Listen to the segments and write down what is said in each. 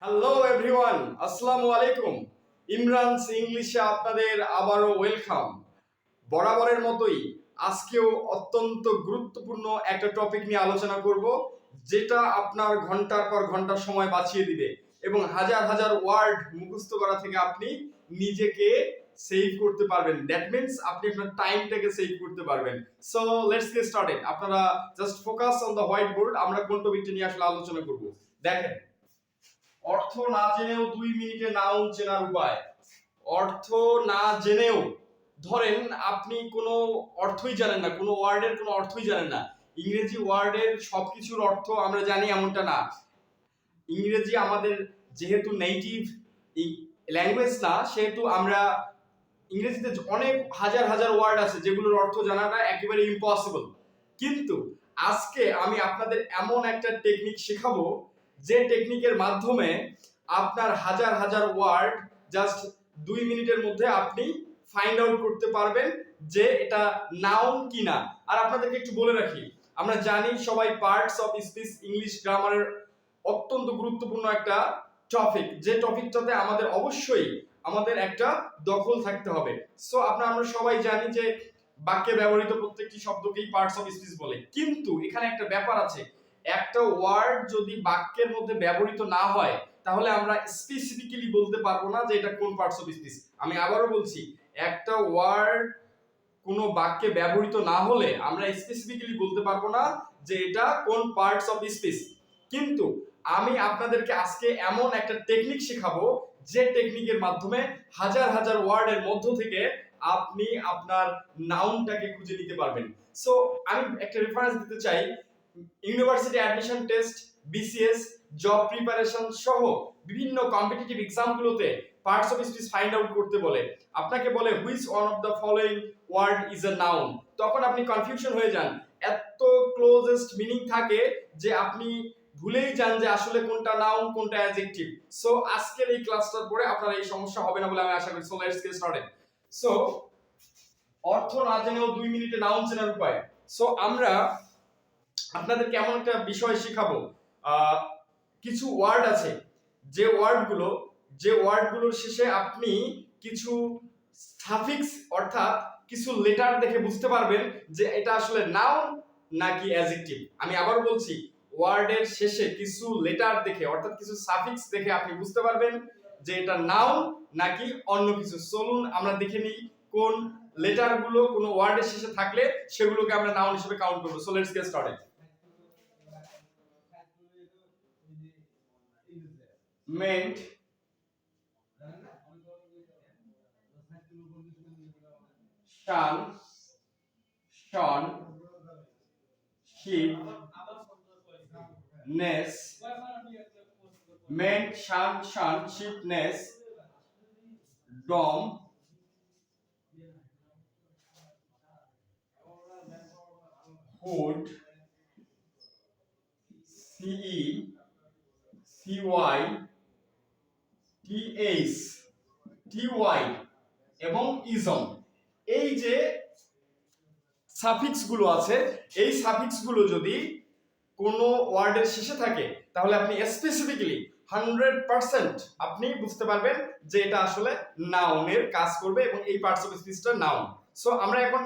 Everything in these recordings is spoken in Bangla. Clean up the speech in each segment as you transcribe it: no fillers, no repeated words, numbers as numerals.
হ্যালো এভরিওয়ান, আসসালামু আলাইকুম। ইমরানস ইংলিশে আপনাদের আবারও ওয়েলকাম। বরাবরের মতোই আজকেও অত্যন্ত গুরুত্বপূর্ণ একটা টপিক নিয়ে আলোচনা করব, যেটা আপনার ঘন্টার পর ঘন্টা সময় বাঁচিয়ে দিবে এবং হাজার হাজার ওয়ার্ড মুখস্থ করা থেকে আপনি নিজেকে সেভ করতে পারবেন। দ্যাট মিন্স আপনি আপনার টাইমটাকে সেভ করতে পারবেন। So let's get started. আপনারা just focus on the white board. আমরা কোন টপিকটা নিয়ে আসলে আলোচনা করব, দেখেন। অর্থ না জেনেও 2 মিনিটে নাউন চেনার উপায়। অর্থ না জেনেও, ধরেন আপনি কোনো অর্থই জানেন না, কোনো ওয়ার্ডের কোনো অর্থই জানেন না। ইংরেজি ওয়ার্ডের সবকিছুর অর্থ আমরা জানি এমনটা না। ইংরেজি আমাদের যেহেতু নেটিভ ল্যাঙ্গুয়েজ না, সেহেতু আমরা ইংরেজিতে অনেক হাজার হাজার ওয়ার্ড আছে যেগুলোর অর্থ জানাটা একেবারে ইম্পসিবল। কিন্তু আজকে আমি আপনাদের এমন একটা টেকনিক শেখাবো, যে টেকনিকের মাধ্যমে আপনার হাজার হাজার ওয়ার্ড জাস্ট 2 মিনিটের মধ্যে আপনি ফাইন্ড আউট করতে পারবেন যে এটা নাউন কিনা। আর আপনাদেরকে একটু বলে রাখি, আমরা জানি সবাই পার্টস অফ স্পিচ ইংলিশ গ্রামারের অত্যন্ত গুরুত্বপূর্ণ একটা টপিক, যে টপিকটাতে আমাদের অবশ্যই আমাদের একটা দখল থাকতে হবে। সো আমরা সবাই জানি যে বাক্যে ব্যবহৃত প্রত্যেকটি শব্দকেই পার্টস অফ স্পিচ বলে, কিন্তু এখানে একটা ব্যাপার আছে। একটা ওয়ার্ড যদি বাক্যের মধ্যে ব্যবহৃত না হয়, তাহলে আমরা স্পেসিফিক্যালি বলতে পারবো না যে এটা কোন পার্টস অফ স্পিচ। আমি আবারও বলছি, একটা ওয়ার্ড কোনো বাক্যে ব্যবহৃত না হলে আমরা স্পেসিফিক্যালি বলতে পারবো না যে এটা কোন পার্টস অফ স্পিচ। কিন্তু আমি আপনাদেরকে আজকে এমন একটা টেকনিক শেখাবো, যে টেকনিকের মাধ্যমে হাজার হাজার ওয়ার্ডের মধ্য থেকে আপনি আপনার নাউনটাকে খুঁজে নিতে পারবেন। সো আমি একটা রেফারেন্স দিতে চাই। University admission test, BCS, job preparation সহ বিভিন্ন কম্পিটিটিভ এক্সামগুলোতে parts of speech find out করতে বলে। আপনাকে বলে which one of the following word is a noun. তখন আপনি কনফিউশন হয়ে যান, এত ক্লোজেস্ট মিনিং থাকে যে আপনি ভুলেই যান যে আসলে কোনটা নাউন কোনটা অ্যাডজেক্টিভ। সো আজকের এই ক্লাসটার পরে আপনার এই সমস্যা হবে না বলে আমি আশা করি। So let's get started. So অর্থ না জেনেও 2 মিনিটে নাউন চেনার উপায়। সো আমরা আপনাদের কেমন একটা বিষয় শেখাবো। কিছু ওয়ার্ড আছে, যে ওয়ার্ডগুলোর শেষে আপনি কিছু সাফিক্স অর্থাৎ কিছু লেটার দেখে বুঝতে পারবেন যে এটা আসলে নাউন নাকি অ্যাডজেক্টিভ। আমি আবার বলছি, ওয়ার্ডের শেষে কিছু লেটার দেখে অর্থাৎ কিছু সাফিক্স দেখে আপনি বুঝতে পারবেন যে এটা নাউন নাকি অন্য কিছু। চলুন আমরা দেখে নিই কোন লেটারগুলো কোনো ওয়ার্ডের শেষে থাকলে সেগুলোকে আমরা নাউন হিসেবে কাউন্ট করব। So let's get started. meant, shun, shone, sheep, ness, meant, shun, shun, sheep, ness, dom, hood, ce, cy, th, ty এবং ইজম। এই যে সাফিক্স গুলো আছে, এই সাফিক্স গুলো যদি কোনো ওয়ার্ডের শেষে থাকে, তাহলে আপনি স্পেসিফিক্যালি 100% আপনি বুঝতে পারবেন যে এটা আসলে নাউনের কাজ করবে এবং এই পার্টস অফ স্পিচটা নাউন। সো আমরা এখন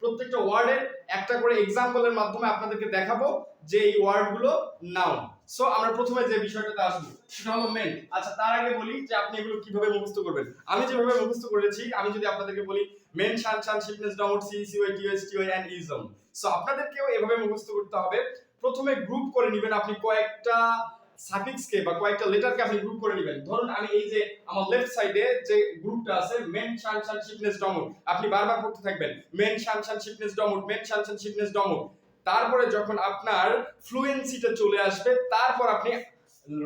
প্রত্যেকটা ওয়ার্ডের একটা করে এক্সাম্পলের মাধ্যমে আপনাদেরকে দেখাবো যে এই ওয়ার্ডগুলো নাউন। সো আমরা প্রথমে যে বিষয়টাতে আসবো সেটা হলো মেন। আচ্ছা, তার আগে বলি যে আপনি এগুলো কিভাবে মুখস্থ করবেন। আমি যেভাবে মুখস্থ করেছি, আমি যদি আপনাদেরকে বলি ment, tion, sion, ship ness, dom, C, CY, TOS, TY and ism. So আপনাদেরকেও এভাবে মুখস্থ করতে হবে। প্রথমে গ্রুপ করে নেবেন, আপনি কয়েকটা সাফিক্সকে বা কয়েকটা লেটারকে আপনি গ্রুপ করে নেবেন। ধরুন আমি এই যে আমার লেফট সাইডে যে গ্রুপটা আছে মেন, শান, শান, শিপনেস, ডমট, আপনি বারবার পড়তে থাকবেন main, tion, sion, ship ness, ডমট, main, tion, sion, ship ness, ডমট। তারপরে যখন আপনার ফ্লুয়েন্সিটা চলে আসবে, তারপর আপনি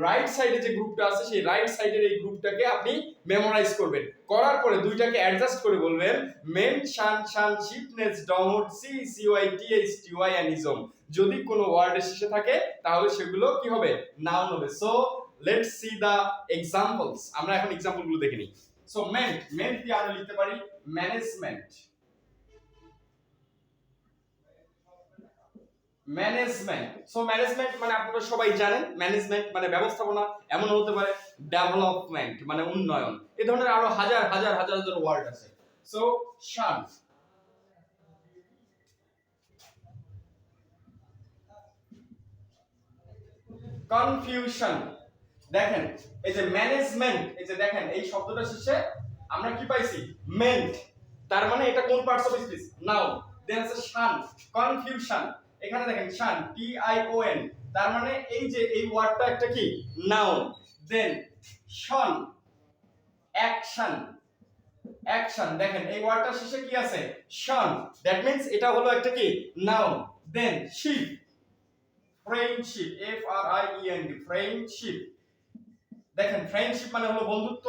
রাইট সাইডে যে গ্রুপটা আছে সেই রাইট সাইডের এই গ্রুপটাকে আপনি মেমোরাইজ করবেন। করার পরে দুইটাকে অ্যাডজাস্ট করে বলবেন ment, tion, sion, ship ness, dom, C, CY, TH, TY and ism. যদি কোনো ওয়ার্ডের শেষে থাকে তাহলে সেগুলো কি হবে? নাউন হবে। So let's see the examples. আমরা এখন এক্সাম্পলগুলো দেখে নিই। সো মেন্ট দিয়ে আমরা লিখতে পারি ম্যানেজমেন্ট, ম্যানেজমেন্ট। সো ম্যানেজমেন্ট মানে আপনারা সবাই জানেন, ম্যানেজমেন্ট মানে ব্যবস্থাপনা, এমন হতে পারে ডেভেলপমেন্ট মানে উন্নয়ন, এই ধরনের আরো হাজার হাজার হাজার হাজার ওয়ার্ড আছে। সো শান, কনফিউশন। দেখেন এই যে ম্যানেজমেন্ট, এই যে দেখেন এই শব্দটা শেষে আমরা কি পাইছি, মেন্ট, তার মানে এটা কোন পার্টস অফ স্পিচ, নাউন। দেন আছে শান, কনফিউশন, এখানে দেখেন শান টি আই ও এন, তার মানে এই যে এই ওয়ার্ডটা একটা কি, নাউন। দেন শন, অ্যাকশন, অ্যাকশন, দেখেন এই ওয়ার্ডটার শেষে কি আছে, শন, দ্যাট মিন্স এটা হলো একটা কি, noun. Then ship, friendship, F R I E N D, friendship, দেখেন ফ্রেন্ডশিপ মানে হলো বন্ধুত্ব,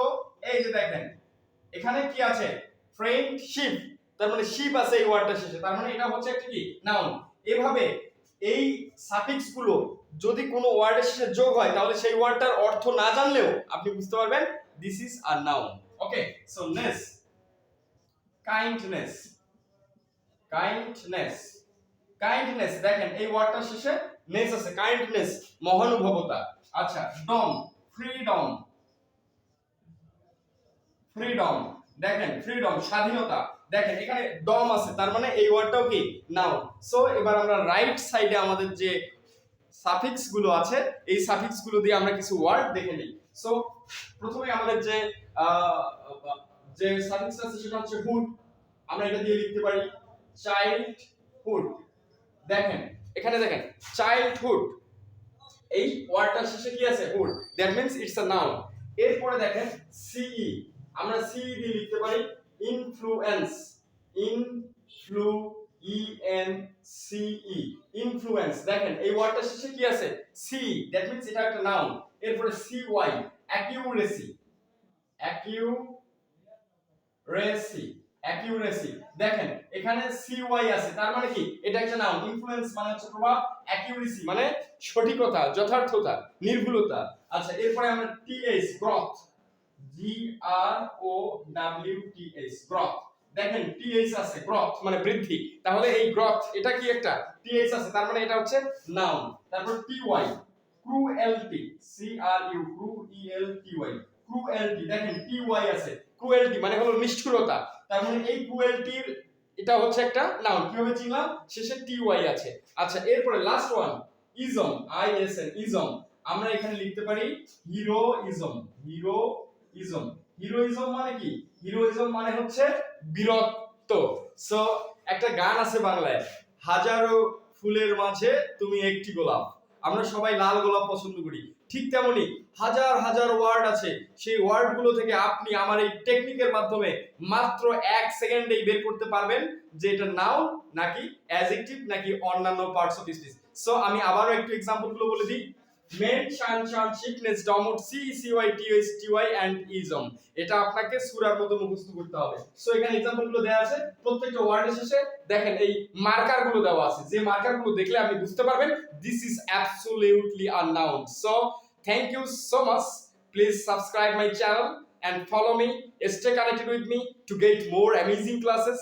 এই যে দেখেন এখানে কি আছে, ফ্রেন্ডশিপ, তার মানে শিপ আছে এই ওয়ার্ডটা শেষে, তার মানে এটা হচ্ছে একটা কি, নাউন। এভাবে এই সাফিক্স গুলো যদি কোনো ওয়ার্ডের শেষে যোগ হয় তাহলে সেই ওয়ার্ডটার অর্থ না জানলেও আপনি বুঝতে পারবেন this is a noun. Okay, so ness, kindness, kindness, kindness, দেখেন এই ওয়ার্ডটার শেষে নেস আছে, কাইন্ডনেস মহানুভবতা। আচ্ছা, ডম, ফ্রিডম, ফ্রিডম, দেখেন ফ্রিডম স্বাধীনতা, দেখেন এখানে ডম আছে, তার মানে এই ওয়ার্ডটাও কি, নাউন। সো এবার আমরা রাইট সাইডে আমাদের যে সাফিক্স গুলো আছে এই সাফিক্স গুলো দিয়ে আমরা কিছু ওয়ার্ড দেখে নিই। সো প্রথমে আমাদের যে যে সাফিক্স আছে সেটা হচ্ছে হুড, আমরা এটা দিয়ে লিখতে পারি চাইল্ডহুড। দেখেন এখানে দেখেন চাইল্ডহুড, এই ওয়ার্ডটার শেষে কি আছে, hood, that means it's a noun. এরপরে দেখেন সিই, আমরা সিই দিয়ে লিখতে পারি influence, influ E N C E, influence, দেখেন এই ওয়ার্ডটার শেষে কি আছে, সি, দ্যাট মিন্স এটা একটা নাউন। এরপরে C Y, accuracy, accuracy, accuracy, দেখেন এখানে সি ওয়াই আছে, তার মানে কি এটা একটা নাউন। ইনফ্লুয়েন্স মানে হচ্ছে প্রভাব, অ্যাকিউরেসি মানে সঠিকতা, যথার্থতা, নির্ভুলতা। আচ্ছা, এরপরে আমরা TH, growth, G R O W T H, growth, দেখেন টিএইচ আছে, গ্রথ মানে বৃদ্ধি, তাহলে এই গ্রথ এটা কি একটা, টিএইচ আছে, তার মানে এটা হচ্ছে নাউন। তারপর T Y, cruelty, C R U, cru E L T Y, cruelty, দেখেন টিওয়াই আছে, ক্রুয়েলটি মানে হলো নিষ্ঠুরতা, তার মানে এই ক্রুয়েলটির এটা হচ্ছে একটা নাউন। কিভাবে চিনলাম, শেষে টিওয়াই আছে। আচ্ছা, এরপরে last one ism, I S N, ism, আমরা এখানে লিখতে পারি হিরোইজম, হিরোইজম, হিরোইজম মানে কি, হিরোইজম মানে হচ্ছে বীরত্ব। সো একটা গান আছে বাংলায়, হাজারো ফুলের মাঝে তুমি একটি গোলাপ, আমরা সবাই লাল গোলাপ পছন্দ করি, ঠিক তেমনি হাজার হাজার ওয়ার্ড আছে, সেই ওয়ার্ড গুলো থেকে আপনি আমার এই টেকনিকের মাধ্যমে মাত্র 1 সেকেন্ডেই বের করতে পারবেন যে এটা নাউন নাকি অ্যাডজেক্টিভ নাকি অন্যান্য পার্টস অফ স্পিচ। সো আমি আবারও একটু এক্সাম্পল গুলো বলে দিই, ment, tion, sion, ship ness, dom, C C Y T H T Y and ism, এটা আপনাকে সূরার মতো মুখস্থ করতে হবে। সো এখানে एग्जांपल গুলো দেওয়া আছে, প্রত্যেকটা ওয়ার্ডের শেষে দেখেন এই মার্কার গুলো দেওয়া আছে, যে মার্কার গুলো দেখলে আপনি বুঝতে পারবেন this is absolutely a noun. So thank you so much, please subscribe my channel and follow me, stay connected with me to get more amazing classes.